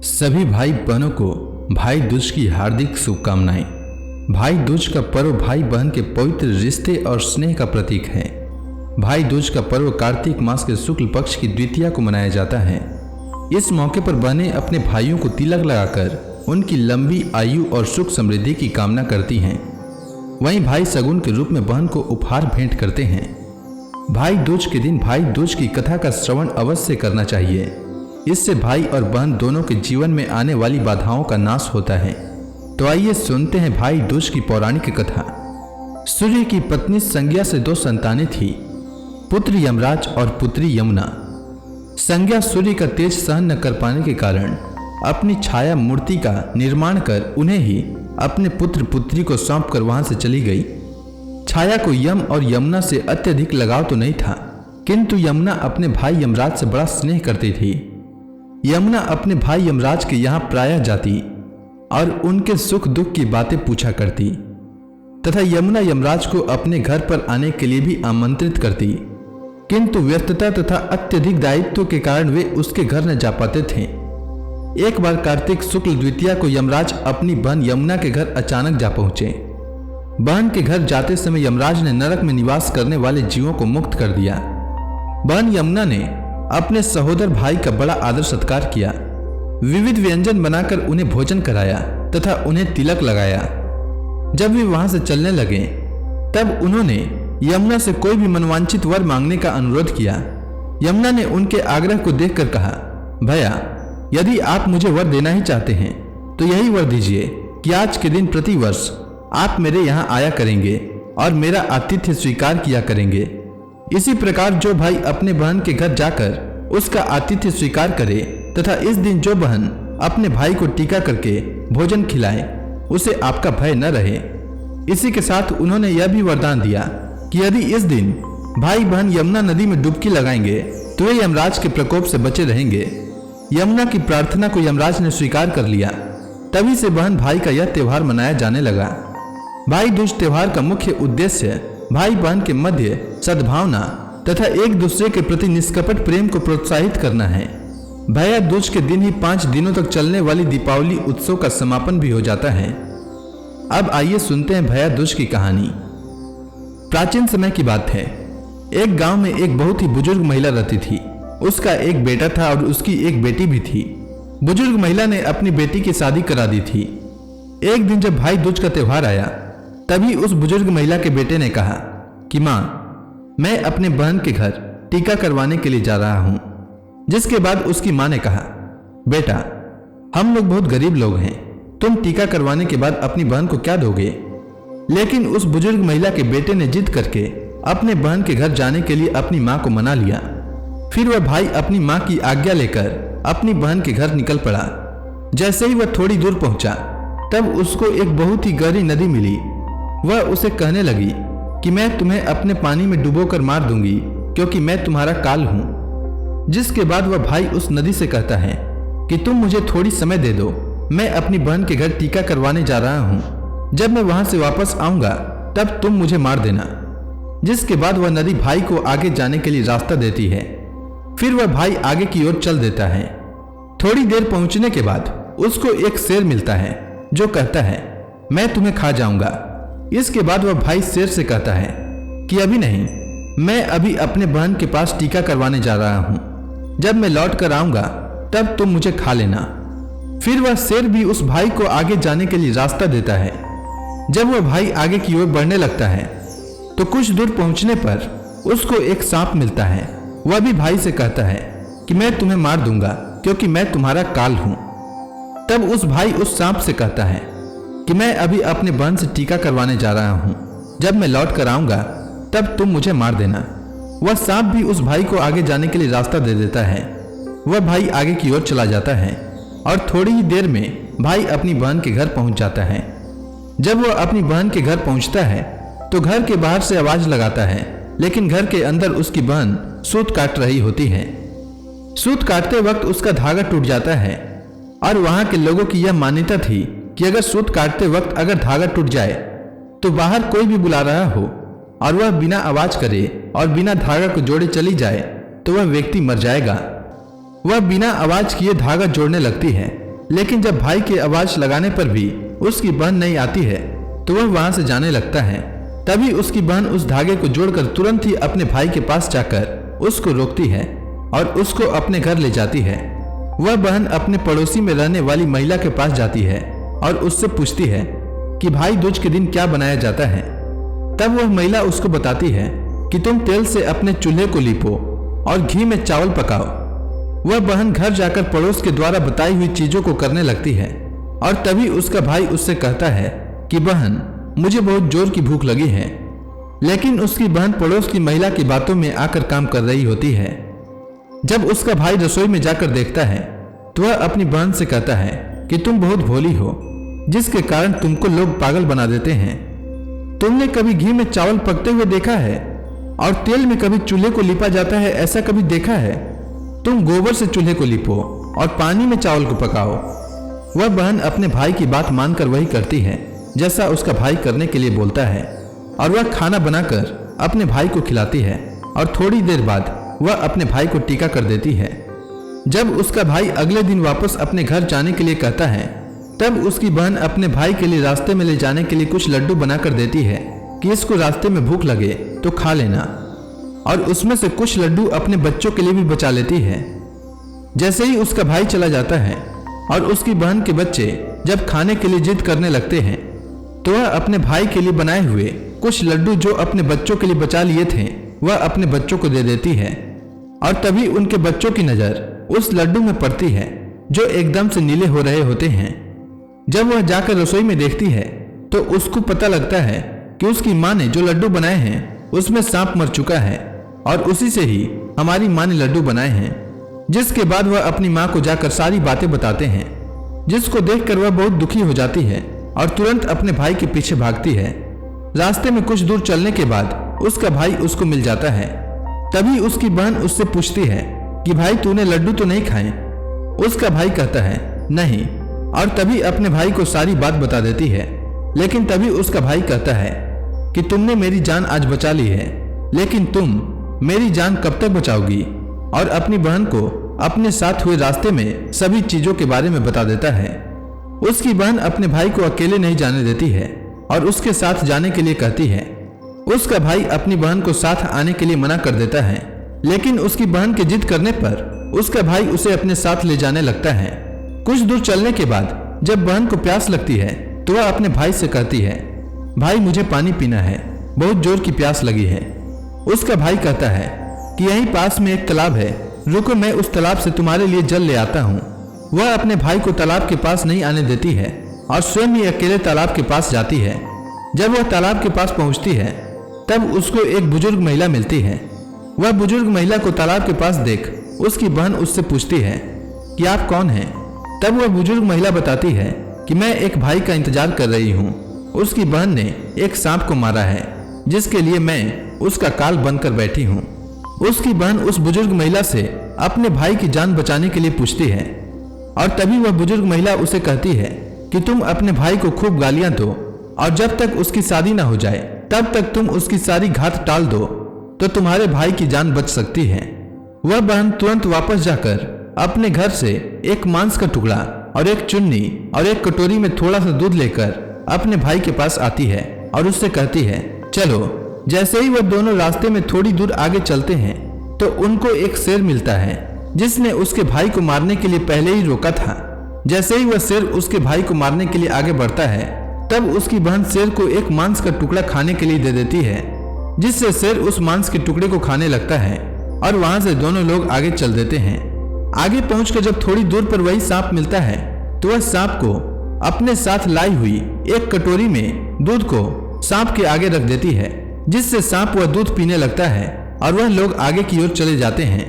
सभी भाई बहनों को भाई दूज की हार्दिक शुभकामनाएं। भाई दूज का पर्व भाई बहन के पवित्र रिश्ते और स्नेह का प्रतीक है। भाई दूज का पर्व कार्तिक मास के शुक्ल पक्ष की द्वितीया को मनाया जाता है। इस मौके पर बहनें अपने भाइयों को तिलक लगाकर उनकी लंबी आयु और सुख समृद्धि की कामना करती हैं। वहीं भाई सगुन के रूप में बहन को उपहार भेंट करते हैं। भाई दूज के दिन भाई दूज की कथा का श्रवण अवश्य करना चाहिए। इससे भाई और बहन दोनों के जीवन में आने वाली बाधाओं का नाश होता है। तो आइए सुनते हैं भाई दूज की पौराणिक कथा। सूर्य की पत्नी संज्ञा से 2 संतानें थी, पुत्र यमराज और पुत्री यमुना। संज्ञा सूर्य का तेज सहन न कर पाने के कारण अपनी छाया मूर्ति का निर्माण कर उन्हें ही अपने पुत्र पुत्री को सौंप कर वहां से चली गई। छाया को यम और यमुना से अत्यधिक लगाव तो नहीं था, किंतु यमुना अपने भाई यमराज से बड़ा स्नेह करती थी। यमुना अपने भाई यमराज के यहाँ प्रायः जाती और उनके सुख दुख की बातें पूछा करती तथा यमुना यमराज को अपने घर पर आने के लिए भी आमंत्रित करती, किंतु व्यस्तता तथा अत्यधिक दायित्व के कारण वे उसके घर न जा पाते थे। एक बार कार्तिक शुक्ल द्वितीया को यमराज अपनी बहन यमुना के घर अचानक जा पहुंचे। बहन के घर जाते समय यमराज ने नरक में निवास करने वाले जीवों को मुक्त कर दिया। बहन यमुना ने अपने सहोदर भाई का बड़ा आदर सत्कार किया, विविध व्यंजन बनाकर उन्हें भोजन कराया तथा उन्हें तिलक लगाया। जब वे वहां से चलने लगे तब उन्होंने यमुना से कोई भी मनवांछित वर मांगने का अनुरोध किया। यमुना ने उनके आग्रह को देखकर कहा, भैया, यदि आप मुझे वर देना ही चाहते हैं तो यही वर दीजिए कि आज के दिन प्रतिवर्ष आप मेरे यहाँ आया करेंगे और मेरा आतिथ्य स्वीकार किया करेंगे। इसी प्रकार जो भाई अपने बहन के घर जाकर उसका आतिथ्य स्वीकार करे तथा इस दिन जो बहन अपने भाई को टीका करके भोजन खिलाए उसे आपका भय न रहे। इसी के साथ उन्होंने यह भी वरदान दिया कि यदि इस दिन भाई बहन यमुना नदी में डुबकी लगाएंगे तो वे यमराज के प्रकोप से बचे रहेंगे। यमुना की प्रार्थना को यमराज ने स्वीकार कर लिया। तभी से बहन भाई का यह त्योहार मनाया जाने लगा। भाई दूज त्योहार का मुख्य उद्देश्य भाई बहन के मध्य सद्भावना तथा एक दूसरे के प्रति निष्कपट प्रेम को प्रोत्साहित करना है। भैया दूज के दिन ही 5 दिनों तक चलने वाली दीपावली उत्सव का समापन भी हो जाता है। अब आइए सुनते हैं भैया दूज की कहानी। प्राचीन समय की बात है। एक गांव में एक बहुत ही बुजुर्ग महिला रहती थी। उसका एक बेटा था और उसकी एक बेटी भी थी। बुजुर्ग महिला ने अपनी बेटी की शादी करा दी थी। एक दिन जब भाई दूज का त्योहार आया तभी उस बुजुर्ग महिला के बेटे ने कहा कि माँ, मैं अपने बहन के घर टीका करवाने के लिए जा रहा हूं। जिसके बाद उसकी मां ने कहा, बेटा, हम लोग बहुत गरीब लोग हैं, तुम टीका करवाने के बाद अपनी बहन को क्या दोगे? लेकिन उस बुजुर्ग महिला के बेटे ने जिद करके अपने बहन के घर जाने के लिए अपनी मां को मना लिया। फिर वह भाई अपनी मां की आज्ञा लेकर अपनी बहन के घर निकल पड़ा। जैसे ही वह थोड़ी दूर पहुंचा तब उसको एक बहुत ही गहरी नदी मिली। वह उसे कहने लगी कि मैं तुम्हें अपने पानी में डुबोकर मार दूंगी क्योंकि मैं तुम्हारा काल हूं। जिसके बाद वह भाई उस नदी से कहता है कि तुम मुझे थोड़ी समय दे दो, मैं अपनी बहन के घर टीका करवाने जा रहा हूं। जब मैं वहां से वापस आऊंगा तब तुम मुझे मार देना। जिसके बाद वह नदी भाई को आगे जाने के लिए रास्ता देती है। फिर वह भाई आगे की ओर चल देता है। थोड़ी देर पहुंचने के बाद उसको एक शेर मिलता है जो कहता है, मैं तुम्हें खा जाऊंगा। इसके बाद वह भाई शेर से कहता है कि अभी नहीं, मैं अभी अपने बहन के पास टीका करवाने जा रहा हूं। जब मैं लौट कर आऊंगा तब तुम मुझे खा लेना। फिर वह शेर भी उस भाई को आगे जाने के लिए रास्ता देता है। जब वह भाई आगे की ओर बढ़ने लगता है तो कुछ दूर पहुंचने पर उसको एक सांप मिलता है। वह भी भाई से कहता है कि मैं तुम्हें मार दूंगा क्योंकि मैं तुम्हारा काल हूं। तब उस भाई उस सांप से कहता है कि मैं अभी अपने बहन से टीका करवाने जा रहा हूं। जब मैं लौट कर आऊंगा तब तुम मुझे मार देना। वह सांप भी उस भाई को आगे जाने के लिए रास्ता दे देता है। वह भाई आगे की ओर चला जाता है और थोड़ी ही देर में भाई अपनी बहन के घर पहुंच जाता है। जब वह अपनी बहन के घर पहुंचता है तो घर के बाहर से आवाज लगाता है, लेकिन घर के अंदर उसकी बहन सूत काट रही होती है। सूत काटते वक्त उसका धागा टूट जाता है और वहां के लोगों की यह मान्यता थी कि अगर सूत काटते वक्त अगर धागा टूट जाए तो बाहर कोई भी बुला रहा हो और वह बिना आवाज करे और बिना धागा को जोड़े चली जाए तो वह व्यक्ति मर जाएगा। वह बिना आवाज किए धागा जोड़ने लगती है लेकिन जब भाई की आवाज लगाने पर भी उसकी बहन नहीं आती है तो वह वहां से जाने लगता है। तभी उसकी बहन उस धागे को जोड़कर तुरंत ही अपने भाई के पास जाकर उसको रोकती है और उसको अपने घर ले जाती है। वह बहन अपने पड़ोसी में रहने वाली महिला के पास जाती है और उससे पूछती है कि भाई दूज के दिन क्या बनाया जाता है। तब वह महिला उसको बताती है कि तुम तेल से अपने चूल्हे को लीपो और घी में चावल पकाओ। वह बहन घर जाकर पड़ोस के द्वारा बताई हुई चीजों को करने लगती है और तभी उसका भाई उससे कहता है कि बहन, मुझे बहुत जोर की भूख लगी है। लेकिन उसकी बहन पड़ोस की महिला की बातों में आकर काम कर रही होती है। जब उसका भाई रसोई में जाकर देखता है तो वह अपनी बहन से कहता है कि तुम बहुत भोली हो, जिसके कारण तुमको लोग पागल बना देते हैं। तुमने कभी घी में चावल पकते हुए देखा है और तेल में कभी चूल्हे को लीपा जाता है, ऐसा कभी देखा है? तुम गोबर से चूल्हे को लीपो और पानी में चावल को पकाओ। वह बहन अपने भाई की बात मानकर वही करती है जैसा उसका भाई करने के लिए बोलता है और वह खाना बनाकर अपने भाई को खिलाती है और थोड़ी देर बाद वह अपने भाई को टीका कर देती है। जब उसका भाई अगले दिन वापस अपने घर जाने के लिए कहता है तब उसकी बहन अपने भाई के लिए रास्ते में ले जाने के लिए कुछ लड्डू बनाकर देती है कि इसको रास्ते में भूख लगे तो खा लेना, और उसमें से कुछ लड्डू अपने बच्चों के लिए भी बचा लेती है। जैसे ही उसका भाई चला जाता है और उसकी बहन के बच्चे जब खाने के लिए जिद करने लगते हैं तो वह अपने भाई के लिए बनाए हुए कुछ लड्डू जो अपने बच्चों के लिए बचा लिए थे वह अपने बच्चों को दे देती है। और तभी उनके बच्चों की नजर उस लड्डू में पड़ती है जो एकदम से नीले हो रहे होते हैं। जब वह जाकर रसोई में देखती है तो उसको पता लगता है कि उसकी माँ ने जो लड्डू बनाए हैं उसमें सांप मर चुका है और उसी से ही हमारी माँ ने लड्डू बनाए हैं। जिसके बाद वह अपनी माँ को जाकर सारी बातें बताते हैं, जिसको देखकर वह बहुत दुखी हो जाती है और तुरंत अपने भाई के पीछे भागती है। रास्ते में कुछ दूर चलने के बाद उसका भाई उसको मिल जाता है। तभी उसकी बहन उससे पूछती है कि भाई तूने लड्डू तो नहीं खाए? उसका भाई कहता है नहीं, और तभी अपने भाई को सारी बात बता देती है। लेकिन तभी उसका भाई कहता है कि तुमने मेरी जान आज बचा ली है, लेकिन तुम मेरी जान कब तक बचाओगी? और अपनी बहन को अपने साथ हुए रास्ते में सभी चीजों के बारे में बता देता है। उसकी बहन अपने भाई को अकेले नहीं जाने देती है और उसके साथ जाने के लिए कहती है। उसका भाई अपनी बहन को साथ आने के लिए मना कर देता है, लेकिन उसकी बहन के जिद करने पर उसका भाई उसे अपने साथ ले जाने लगता है। कुछ दूर चलने के बाद जब बहन को प्यास लगती है तो वह अपने भाई से कहती है, भाई मुझे पानी पीना है, बहुत जोर की प्यास लगी है। उसका भाई कहता है कि यहीं पास में एक तालाब है, रुको मैं उस तालाब से तुम्हारे लिए जल ले आता हूँ। वह अपने भाई को तालाब के पास नहीं आने देती है और स्वयं ही अकेले तालाब के पास जाती है। जब वह तालाब के पास पहुँचती है तब उसको एक बुजुर्ग महिला मिलती है। वह बुजुर्ग महिला को तालाब के पास देख उसकी बहन उससे पूछती है कि आप कौन हैं? तब वह बुजुर्ग महिला बताती है कि मैं एक भाई का इंतजार कर रही हूँ। उसकी बहन ने एक सांप को मारा है, जिसके लिए मैं उसका काल बनकर बैठी हूँ। उसकी बहन उस बुजुर्ग महिला से अपने भाई की जान बचाने के लिए पूछती है और तभी वह बुजुर्ग महिला उसे कहती है कि तुम अपने भाई को खूब गालियां दो और जब तक उसकी शादी ना हो जाए तब तक तुम उसकी सारी घात टाल दो तो तुम्हारे भाई की जान बच सकती है। वह बहन तुरंत वापस जाकर अपने घर से एक मांस का टुकड़ा और एक चुन्नी और एक कटोरी में थोड़ा सा दूध लेकर अपने भाई के पास आती है और उससे कहती है चलो। जैसे ही वह दोनों रास्ते में थोड़ी दूर आगे चलते हैं तो उनको एक शेर मिलता है जिसने उसके भाई को मारने के लिए पहले ही रोका था। जैसे ही वह शेर उसके भाई को मारने के लिए आगे बढ़ता है तब उसकी बहन शेर को एक मांस का टुकड़ा खाने के लिए दे देती है, जिससे शेर उस मांस के टुकड़े को खाने लगता है और वहां से दोनों लोग आगे चल देते हैं। आगे पहुंचकर जब थोड़ी दूर पर वही सांप मिलता है तो वह सांप को अपने साथ लाई हुई एक कटोरी में दूध को सांप के आगे रख देती है, जिससे सांप वह दूध पीने लगता है और वह लोग आगे की ओर चले जाते हैं।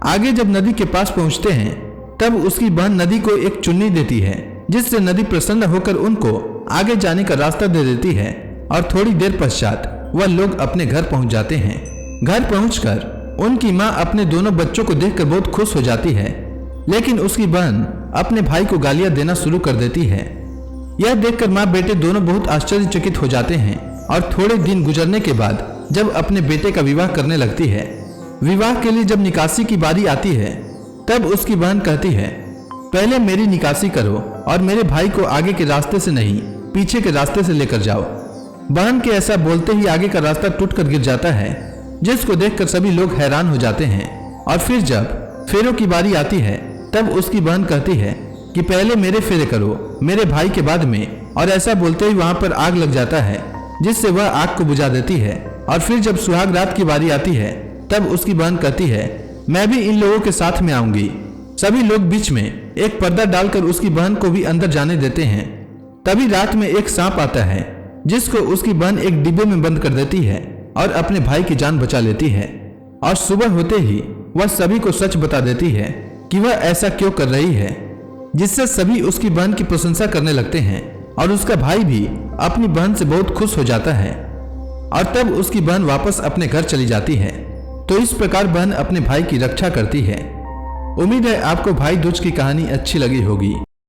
आगे जब नदी के पास पहुंचते हैं तब उसकी बहन नदी को एक चुन्नी देती है, जिससे नदी प्रसन्न होकर उनको आगे जाने का रास्ता दे देती है और थोड़ी देर पश्चात वह लोग अपने घर पहुंच जाते हैं। घर पहुंचकर उनकी माँ अपने दोनों बच्चों को देखकर बहुत खुश हो जाती है, लेकिन उसकी बहन अपने भाई को गालियां देना शुरू कर देती है। यह देखकर माँ बेटे दोनों बहुत आश्चर्यचकित हो जाते हैं और थोड़े दिन गुजरने के बाद जब अपने बेटे का विवाह करने लगती है, विवाह के लिए जब निकासी की बारी आती है तब उसकी बहन कहती है पहले मेरी निकासी करो और मेरे भाई को आगे के रास्ते से नहीं पीछे के रास्ते से लेकर जाओ। बहन के ऐसा बोलते ही आगे का रास्ता टूटकर गिर जाता है, जिसको देखकर सभी लोग हैरान हो जाते हैं। और फिर जब फेरों की बारी आती है तब उसकी बहन कहती है कि पहले मेरे फेरे करो, मेरे भाई के बाद में। और ऐसा बोलते ही वहां पर आग लग जाता है, जिससे वह आग को बुझा देती है। और फिर जब सुहाग रात की बारी आती है तब उसकी बहन कहती है मैं भी इन लोगों के साथ में आऊंगी। सभी लोग बीच में एक पर्दा डालकर उसकी बहन को भी अंदर जाने देते हैं। तभी रात में एक सांप आता है, जिसको उसकी बहन एक डिब्बे में बंद कर देती है और अपने भाई की जान बचा लेती है। और सुबह होते ही वह सभी को सच बता देती है कि वह ऐसा क्यों कर रही है, जिससे सभी उसकी बहन की प्रशंसा करने लगते हैं। और उसका भाई भी अपनी बहन से बहुत खुश हो जाता है। और तब उसकी बहन वापस अपने घर चली जाती है। तो इस प्रकार बहन अपने भाई की रक्षा करती है। उम्मीद है आपको भाई दूज की कहानी अच्छी लगी होगी।